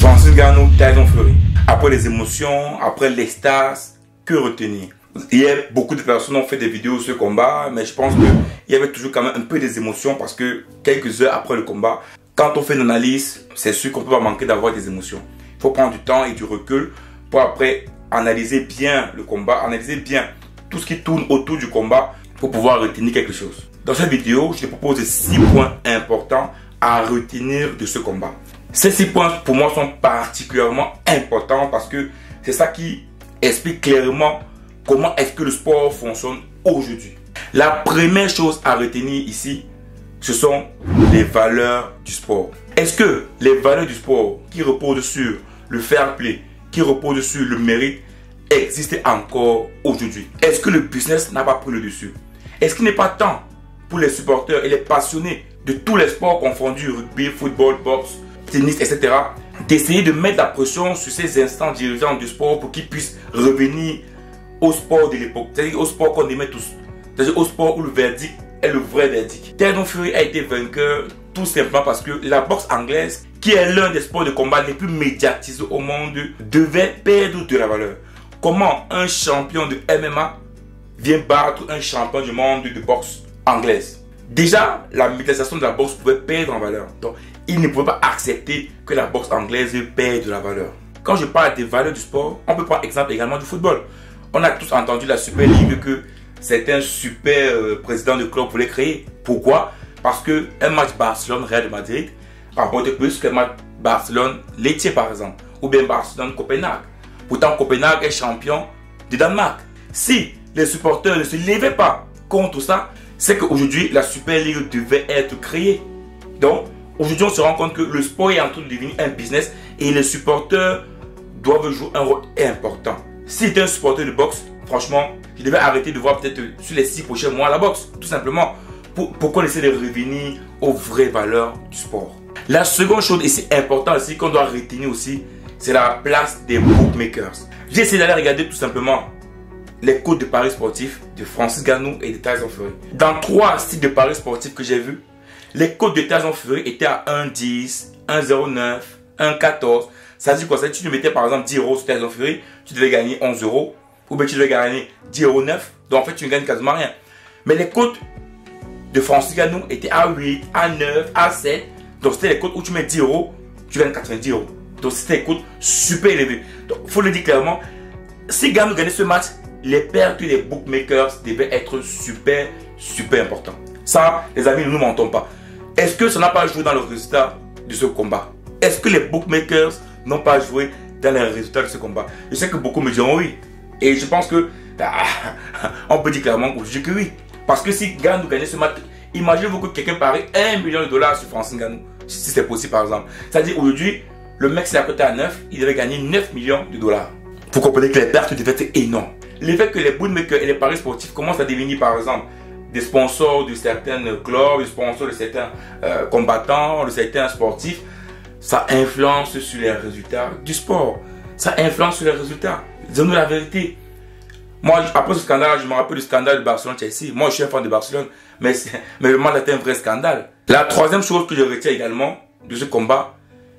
Francis Ngannou, Tyson Fury. Après les émotions, après l'extase, que retenir? Hier, beaucoup de personnes ont fait des vidéos sur ce combat, mais je pense qu'il y avait toujours quand même un peu des émotions parce que quelques heures après le combat, quand on fait une analyse, c'est sûr qu'on ne peut pas manquer d'avoir des émotions. Il faut prendre du temps et du recul pour après analyser bien le combat, analyser bien tout ce qui tourne autour du combat pour pouvoir retenir quelque chose. Dans cette vidéo, je te propose 6 points importants à retenir de ce combat. Ces 6 points pour moi sont particulièrement importants parce que c'est ça qui explique clairement comment est-ce que le sport fonctionne aujourd'hui. La première chose à retenir ici, ce sont les valeurs du sport. Est-ce que les valeurs du sport qui reposent sur le fair play, qui reposent sur le mérite, existent encore aujourd'hui? Est-ce que le business n'a pas pris le dessus? Est-ce qu'il n'est pas temps pour les supporters et les passionnés de tous les sports confondus, rugby, football, boxe, tennis, etc., d'essayer de mettre la pression sur ces instants dirigeants du sport pour qu'ils puissent revenir au sport de l'époque, c'est-à-dire au sport qu'on aimait tous, c'est-à-dire au sport où le verdict est le vrai verdict. Tyson Fury a été vainqueur tout simplement parce que la boxe anglaise, qui est l'un des sports de combat les plus médiatisés au monde, devait perdre de la valeur. Comment un champion de MMA vient battre un champion du monde de boxe anglaise? Déjà, la médiatisation de la boxe pouvait perdre en valeur. Donc, il ne pouvait pas accepter que la boxe anglaise perde de la valeur. Quand je parle des valeurs du sport, on peut prendre exemple également du football. On a tous entendu la Super League que certains super présidents de club voulaient créer. Pourquoi? Parce qu'un match Barcelone-Real de Madrid rapporte plus qu'un match Barcelone-Lecce par exemple. Ou bien Barcelone-Copenhague. Pourtant, Copenhague est champion de Danemark. Si les supporters ne se levaient pas contre ça, c'est qu'aujourd'hui, la Super League devait être créée. Donc, aujourd'hui, on se rend compte que le sport est en train de devenir un business et les supporters doivent jouer un rôle important. Si tu es un supporter de boxe, franchement, je devais arrêter de voir peut-être sur les 6 prochains mois la boxe. Tout simplement, pour qu'on essaie de revenir aux vraies valeurs du sport. La seconde chose, et c'est important aussi, qu'on doit retenir aussi, c'est la place des bookmakers. J'ai essayé d'aller regarder tout simplement les codes de paris sportifs de Francis Ngannou et de Tyson Fury. Dans 3 sites de paris sportifs que j'ai vus, les codes de Tyson Fury étaient à 1,10, 1,09, 1,14. Ça dit quoi? Ça dit, tu mettais par exemple 10 € sur Tyson Fury, tu devais gagner 11 €. Ou bien tu devais gagner 10,09 €. Donc en fait, tu ne gagnes quasiment rien. Mais les codes de Francis Ngannou étaient à 8, à 9, à 7. Donc c'était les codes où tu mets 10 €, tu gagnes 90 €. Donc c'était des codes super élevés. Donc il faut le dire clairement, si Ngannou gagnait ce match, les pertes des bookmakers devaient être super importants. Ça, les amis, nous ne mentons pas. Est-ce que ça n'a pas joué dans le résultat de ce combat? Est-ce que les bookmakers n'ont pas joué dans les résultats de ce combat? Je sais que beaucoup me diront oui. Et je pense que on peut dire clairement aujourd'hui que oui. Parce que si Ngannou gagnait ce match, imaginez-vous que quelqu'un parie $1 million sur Francis Ngannou. Si c'est possible par exemple. C'est-à-dire aujourd'hui, le mec s'est à côté à 9, il devait gagner $9 millions. Vous comprenez que les pertes devaient être énormes. Le fait que les bookmakers et les paris sportifs commencent à devenir par exemple des sponsors de certains clubs, des sponsors de certains combattants, de certains sportifs, ça influence sur les résultats du sport. Ça influence sur les résultats. Disons-nous la vérité. Moi, après ce scandale, je me rappelle du scandale de Barcelone-Chelsea. Moi, je suis un fan de Barcelone, mais le match était un vrai scandale. La troisième chose que je retiens également de ce combat,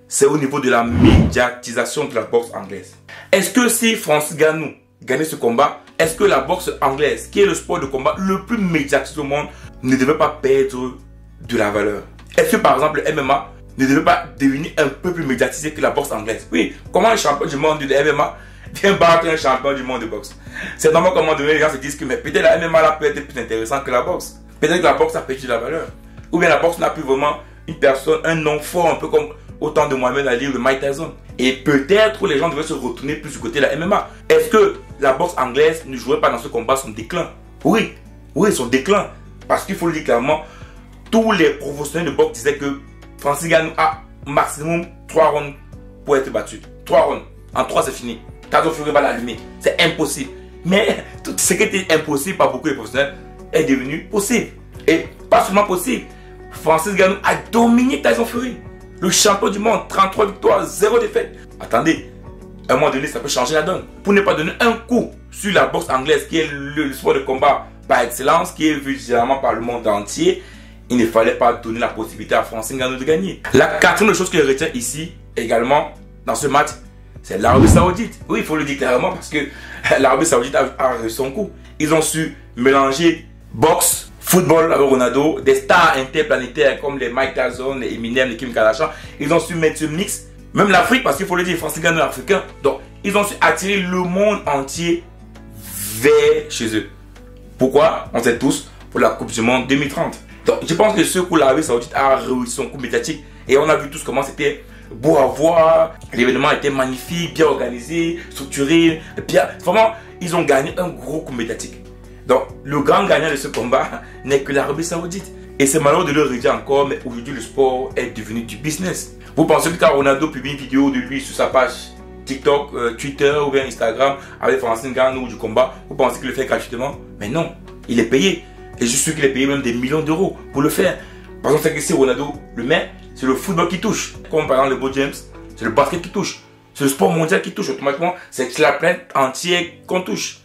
c'est au niveau de la médiatisation de la boxe anglaise. Est-ce que si Francis Ngannou gagnait ce combat, est-ce que la boxe anglaise, qui est le sport de combat le plus médiatisé au monde, ne devait pas perdre de la valeur? Est-ce que par exemple le MMA ne devait pas devenir un peu plus médiatisé que la boxe anglaise? Oui, comment un champion du monde de MMA vient battre un champion du monde de boxe? C'est normal qu'à un moment donné, les gens se disent que peut-être la MMA là peut être plus intéressant que la boxe. Peut-être que la boxe a perdu de la valeur. Ou bien la boxe n'a plus vraiment une personne, un nom fort, un peu comme au temps de Mohamed Ali ou de Mike Tyson. Et peut-être les gens devaient se retourner plus du côté de la MMA. Est-ce que la boxe anglaise ne jouait pas dans ce combat son déclin? Oui, son déclin. Parce qu'il faut le dire clairement, tous les professionnels de boxe disaient que Francis Ngannou a maximum 3 rounds pour être battu. 3 rounds. En 3, c'est fini. Tyson Fury va l'allumer. C'est impossible. Mais tout ce qui était impossible par beaucoup de professionnels est devenu possible. Et pas seulement possible. Francis Ngannou a dominé Tyson Fury. Le champion du monde, 33 victoires, 0 défaite. Attendez, à un moment donné, ça peut changer la donne. Pour ne pas donner un coup sur la boxe anglaise, qui est le sport de combat par excellence, qui est vu généralement par le monde entier, il ne fallait pas donner la possibilité à Francis Ngannou de gagner. La quatrième chose que je retiens ici, également, dans ce match, c'est l'Arabie Saoudite. Oui, il faut le dire clairement parce que l'Arabie Saoudite a réussi son coup. Ils ont su mélanger boxe, football avec Ronaldo, des stars interplanétaires comme les Mike Tyson, les Eminem, les Kim Kardashian. Ils ont su mettre ce mix, même l'Afrique, parce qu'il faut le dire, Francis Ngannou est africain. Donc, ils ont su attirer le monde entier vers chez eux. Pourquoi? On sait tous, pour la Coupe du Monde 2030. Donc, je pense que ce coup, l'Arabie Saoudite a réussi son coup médiatique. Et on a vu tous comment c'était beau à voir. L'événement était magnifique, bien organisé, structuré. Bien. Vraiment, ils ont gagné un gros coup médiatique. Donc, le grand gagnant de ce combat n'est que l'Arabie Saoudite. Et c'est malheureux de le redire encore, mais aujourd'hui, le sport est devenu du business. Vous pensez que quand Ronaldo publie une vidéo de lui sur sa page TikTok, Twitter ou bien Instagram avec Francis Ngannou ou du combat, vous pensez qu'il le fait gratuitement? Mais non, il est payé. Et je suis sûr qu'il est payé même des millions d'euros pour le faire. Par exemple, c'est que si Ronaldo le met, c'est le football qui touche. Comme par exemple le Beau James, c'est le basket qui touche. C'est le sport mondial qui touche. Automatiquement, c'est la planète entière qu'on touche.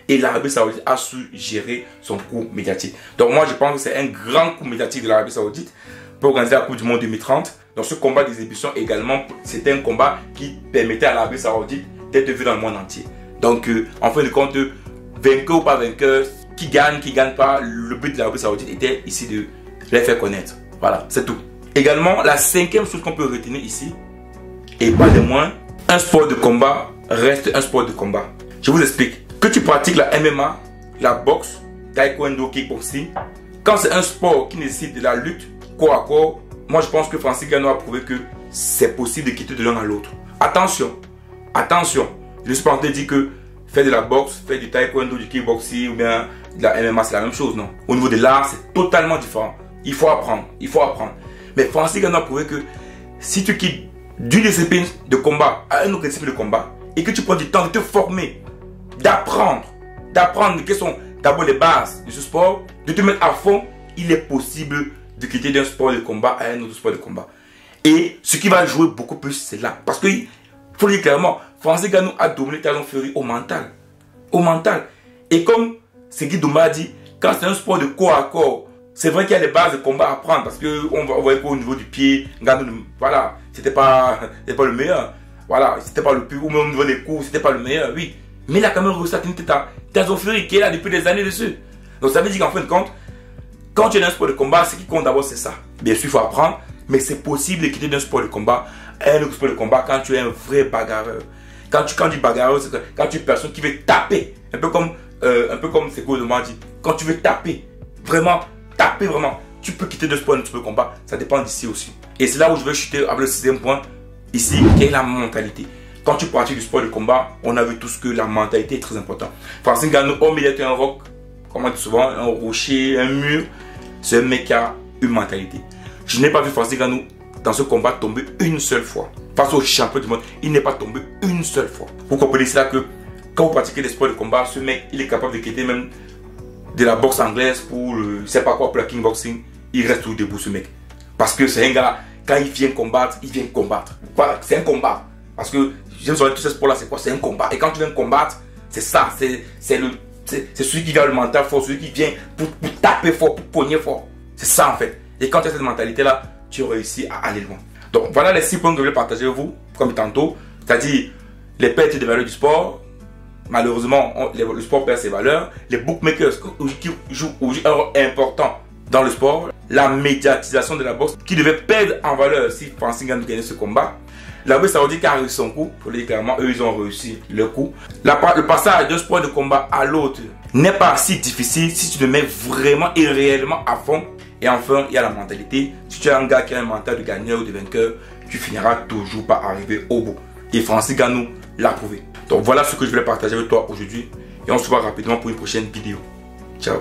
Et l'Arabie Saoudite a su gérer son coup médiatique. Donc moi, je pense que c'est un grand coup médiatique de l'Arabie Saoudite pour organiser la Coupe du Monde 2030. Donc ce combat d'exhibition également, c'était un combat qui permettait à l'Arabie Saoudite d'être vu dans le monde entier. Donc en fin de compte, vainqueur ou pas vainqueur, qui gagne pas, le but de l'Arabie Saoudite était ici de les faire connaître. Voilà, c'est tout. Également, la cinquième chose qu'on peut retenir ici, et pas de moins, un sport de combat reste un sport de combat. Je vous explique. Que tu pratiques la MMA, la boxe, taekwondo, kickboxing, quand c'est un sport qui nécessite de la lutte corps à corps, moi je pense que Francis Ngannou a prouvé que c'est possible de quitter de l'un à l'autre. Attention, attention, je ne suis pas en train de dire que faire de la boxe, faire du taekwondo, du kickboxing ou bien de la MMA, c'est la même chose, non. Au niveau de l'art, c'est totalement différent. Il faut apprendre, il faut apprendre. Mais Francis Ngannou a prouvé que si tu quittes d'une discipline de combat à une autre discipline de combat et que tu prends du temps de te former, d'apprendre quelles sont d'abord les bases de ce sport, de te mettre à fond, il est possible de quitter d'un sport de combat à un autre sport de combat. Et ce qui va jouer beaucoup plus, c'est là. Parce que, il faut le dire clairement, Francis Ngannou a dominé Tyson Fury au mental. Au mental. Et comme Guy Douma a dit, quand c'est un sport de corps à corps, c'est vrai qu'il y a les bases de combat à prendre. Parce qu'on voyait qu'au niveau du pied, Ngannou, voilà, c'était pas le meilleur. Voilà, c'était pas le plus, ou même au niveau des coups, c'était pas le meilleur, oui. Mais il a quand même réussi à tenir Tyson Fury qui est là depuis des années dessus. Donc ça veut dire qu'en fin de compte, quand tu es dans un sport de combat, ce qui compte d'abord c'est ça. Bien sûr, il faut apprendre, mais c'est possible de quitter d'un sport de combat à un autre sport de combat quand tu es un vrai bagarreur. Quand tu dis bagarreur, c'est quand tu es une personne qui veut taper. Un peu comme Guy Douma dit. Quand tu veux taper, vraiment, tu peux quitter d'un sport à un autre sport de combat. Ça dépend d'ici aussi. Et c'est là où je veux chuter avec le sixième point. Ici, quelle est la mentalité? Quand tu pratiques du sport de combat, on a vu tous que la mentalité est très importante. Francis Ngannou, au milieu d'un roc, comme on dit souvent, un rocher, un mur, c'est un mec qui a une mentalité. Je n'ai pas vu Francis Ngannou dans ce combat tomber une seule fois. Face au champion du monde, il n'est pas tombé une seule fois. Vous comprenez cela que quand vous pratiquez des sports de combat, ce mec, il est capable de quitter même de la boxe anglaise pour le, je sais pas quoi, pour la kickboxing. Il reste tout debout, ce mec. Parce que c'est un gars, quand il vient combattre, il vient combattre. C'est un combat. Parce que j'aime sur tous ces sports-là, c'est quoi? C'est un combat. Et quand tu viens combattre, c'est ça. C'est celui qui vient le mental fort, celui qui vient pour taper fort, pour pogner fort. C'est ça en fait. Et quand tu as cette mentalité-là, tu réussis à aller loin. Donc voilà les 6 points que je voulais partager avec vous, comme tantôt. C'est-à-dire les pertes de valeurs du sport. Malheureusement, le sport perd ses valeurs. Les bookmakers qui jouent un rôle important dans le sport. La médiatisation de la boxe qui devait perdre en valeur si Francis Ngannou gagnait ce combat. L'Arabie Saoudite a réussi son coup, pour le dire clairement, eux ils ont réussi leur coup. Le passage d'un sport de combat à l'autre n'est pas si difficile si tu te mets vraiment et réellement à fond. Et enfin, il y a la mentalité. Si tu es un gars qui a un mental de gagneur ou de vainqueur, tu finiras toujours par arriver au bout. Et Francis Ngannou l'a prouvé. Donc voilà ce que je voulais partager avec toi aujourd'hui. Et on se voit rapidement pour une prochaine vidéo. Ciao.